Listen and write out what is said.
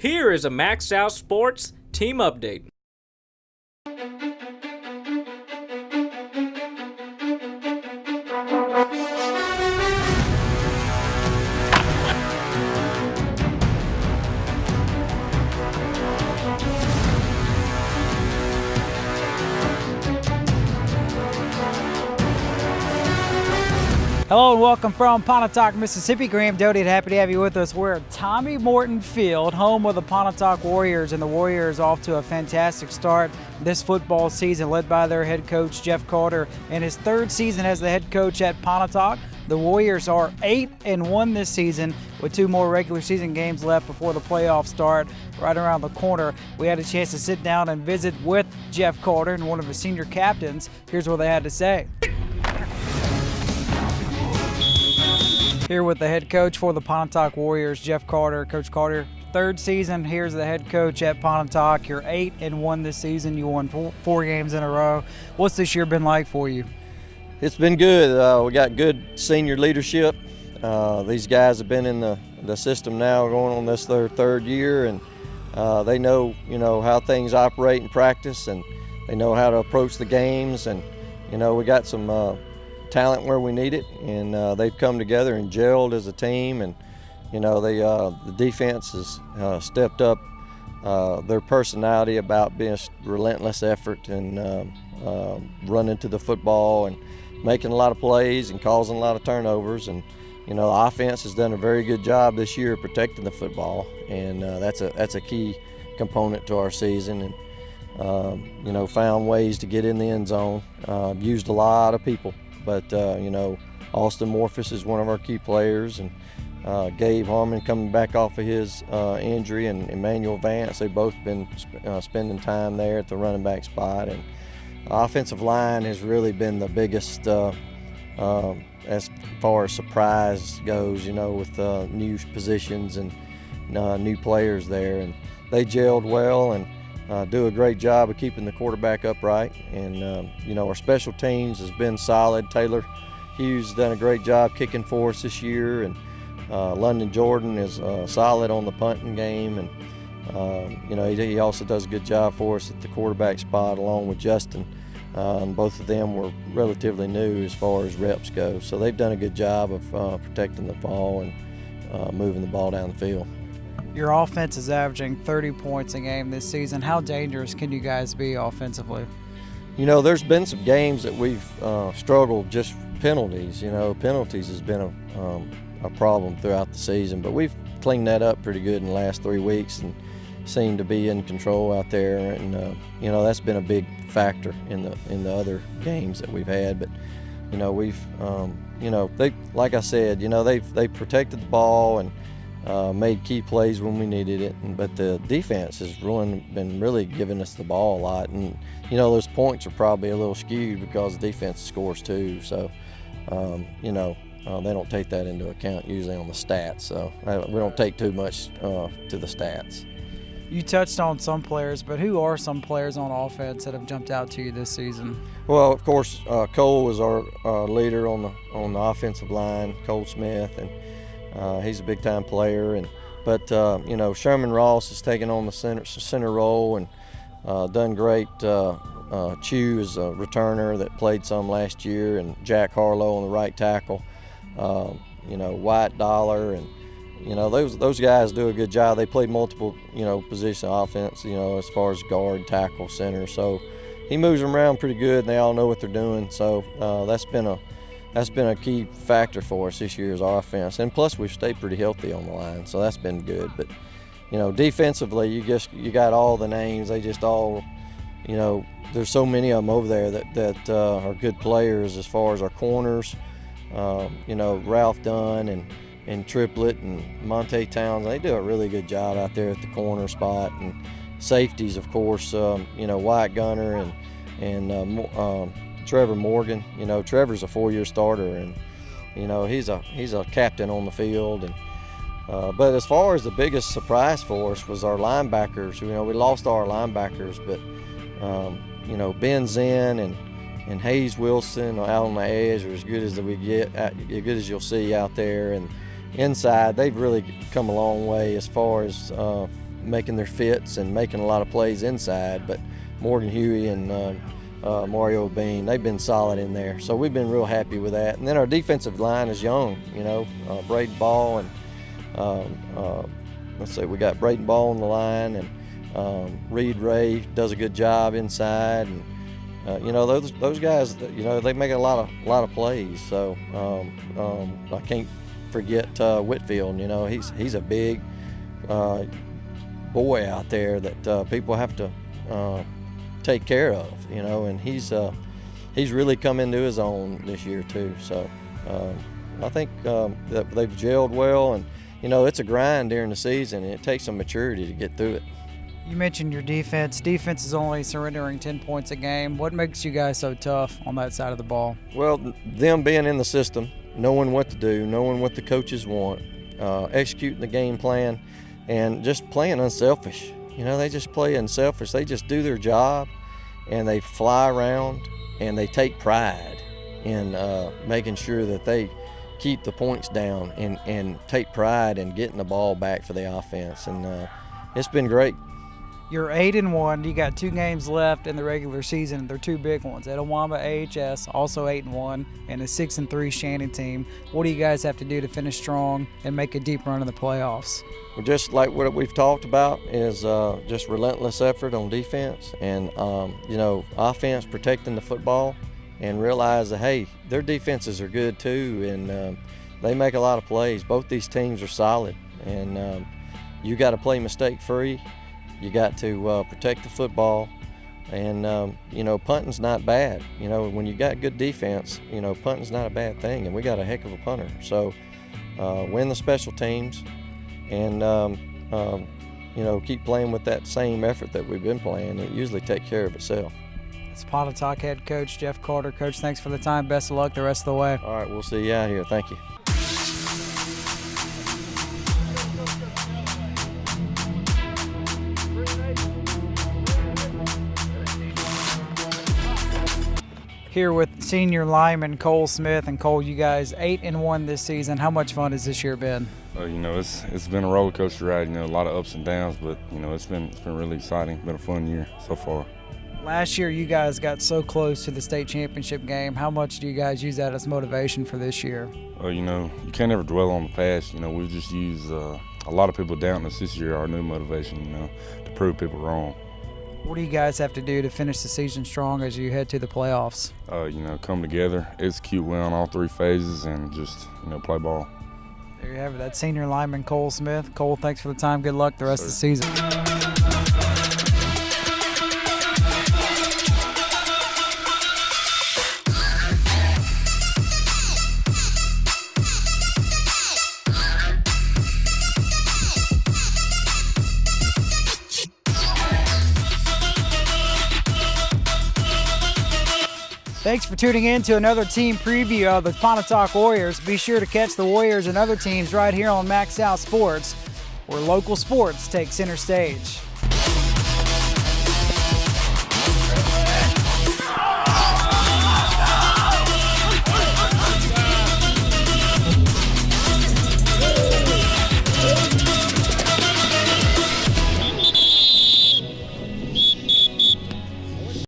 Here is a MaxxSouth Sports team update. Hello and welcome from Pontotoc, Mississippi. Graham Doty, happy to have you with us. We're at Tommy Morton Field, home of the Pontotoc Warriors, and the Warriors off to a fantastic start this football season, led by their head coach, Jeff Carter, in his third season as the head coach at Pontotoc. The Warriors are 8-1 this season, with 2 more regular season games left before the playoffs start right around the corner. We had a chance to sit down and visit with Jeff Carter and one of his senior captains. Here's what they had to say. Here with the head coach for the Pontotoc Warriors, Jeff Carter. Coach Carter, third season here as the head coach at Pontotoc. You're 8-1 this season. You won four games in a row. What's this year been like for you? It's been good. We got good senior leadership. These guys have been in the system now going on this their third year, and they know, how things operate in practice, and they know how to approach the games. And, we got some talent where we need it, and they've come together and gelled as a team, and the defense has stepped up their personality about being a relentless effort and running to the football and making a lot of plays and causing a lot of turnovers. And the offense has done a very good job this year protecting the football, and that's a key component to our season. And found ways to get in the end zone. Used a lot of people. But, Austin Morphus is one of our key players, and Gabe Harmon coming back off of his injury, and Emmanuel Vance, they've both been spending time there at the running back spot. And offensive line has really been the biggest as far as surprise goes, with new positions and new players there. And they gelled well and do a great job of keeping the quarterback upright. And our special teams has been solid. Taylor Hughes has done a great job kicking for us this year, and London Jordan is solid on the punting game, and he also does a good job for us at the quarterback spot along with Justin. Both of them were relatively new as far as reps go, so they've done a good job of protecting the ball and moving the ball down the field. Your offense is averaging 30 points a game this season. How dangerous can you guys be offensively? There's been some games that we've struggled just penalties. Penalties has been a problem throughout the season, but we've cleaned that up pretty good in the last 3 weeks and seem to be in control out there. And that's been a big factor in the other games that we've had. But we've they, like I said, they've protected the ball and made key plays when we needed it, but the defense has been really giving us the ball a lot. And those points are probably a little skewed because the defense scores too. So they don't take that into account usually on the stats. So we don't take too much to the stats. You touched on some players, but who are some players on offense that have jumped out to you this season? Well, of course, Cole was our leader on the offensive line, Cole Smith, and he's a big-time player. But Sherman Ross has taken on the center role and done great. Chew is a returner that played some last year, and Jack Harlow on the right tackle. White Dollar, and those guys do a good job. They play multiple position offense, as far as guard, tackle, center. So he moves them around pretty good, and they all know what they're doing. So that's been a key factor for us this year's offense. And plus we've stayed pretty healthy on the line, so that's been good. But defensively, you got all the names. They just all, there's so many of them over there that are good players as far as our corners. Ralph Dunn and Triplett and Monte Towns, they do a really good job out there at the corner spot. And safeties, of course, Wyatt Gunner and Trevor Morgan. Trevor's a 4-year starter, and he's a captain on the field. And but as far as the biggest surprise for us was our linebackers. We lost our linebackers, but Ben Zinn and Hayes Wilson out on the edge are as good as we get, as good as you'll see out there. And inside, they've really come a long way as far as making their fits and making a lot of plays inside. But Morgan Huey and Mario Bean, they've been solid in there. So we've been real happy with that. And then our defensive line is young, Braden Ball and let's see, we got Braden Ball on the line, and Reed Ray does a good job inside, and those guys, they make a lot of plays. So I can't forget Whitfield. He's a big boy out there that people have to take care of. And he's really come into his own this year too. So I think that they've gelled well, and it's a grind during the season, and it takes some maturity to get through it. You mentioned your defense. Defense is only surrendering 10 points a game. What makes you guys so tough on that side of the ball? Well, them being in the system, knowing what to do, knowing what the coaches want, executing the game plan, and just playing unselfish. They just play unselfish. They just do their job, and they fly around, and they take pride in making sure that they keep the points down and take pride in getting the ball back for the offense. And it's been great. You're 8-1. You got 2 games left in the regular season. They're 2 big ones. Etowama AHS, also 8-1, and a 6-3 Shannon team. What do you guys have to do to finish strong and make a deep run in the playoffs? Well, just like what we've talked about is just relentless effort on defense, and offense protecting the football, and realize that, hey, their defenses are good too, and they make a lot of plays. Both these teams are solid, and you got to play mistake-free. You got to protect the football, and punting's not bad. When you got good defense, punting's not a bad thing, and we got a heck of a punter. So win the special teams, and keep playing with that same effort that we've been playing. It usually takes care of itself. It's Pontotoc head coach Jeff Carter. Coach, thanks for the time. Best of luck the rest of the way. All right, we'll see you out here. Thank you. Here with senior lineman Cole Smith. And Cole, you guys 8-1 this season. How much fun has this year been? It's been a roller coaster ride. A lot of ups and downs, but it's been really exciting. Been a fun year so far. Last year, you guys got so close to the state championship game. How much do you guys use that as motivation for this year? You can't ever dwell on the past. We've just used a lot of people doubting us this year. Our new motivation, to prove people wrong. What do you guys have to do to finish the season strong as you head to the playoffs? Come together, execute well on all 3 phases, and just, play ball. There you have it. That's senior lineman Cole Smith. Cole, thanks for the time. Good luck the rest of the season. Thanks for tuning in to another team preview of the Pontotoc Warriors. Be sure to catch the Warriors and other teams right here on MaxxSouth Sports, where local sports take center stage.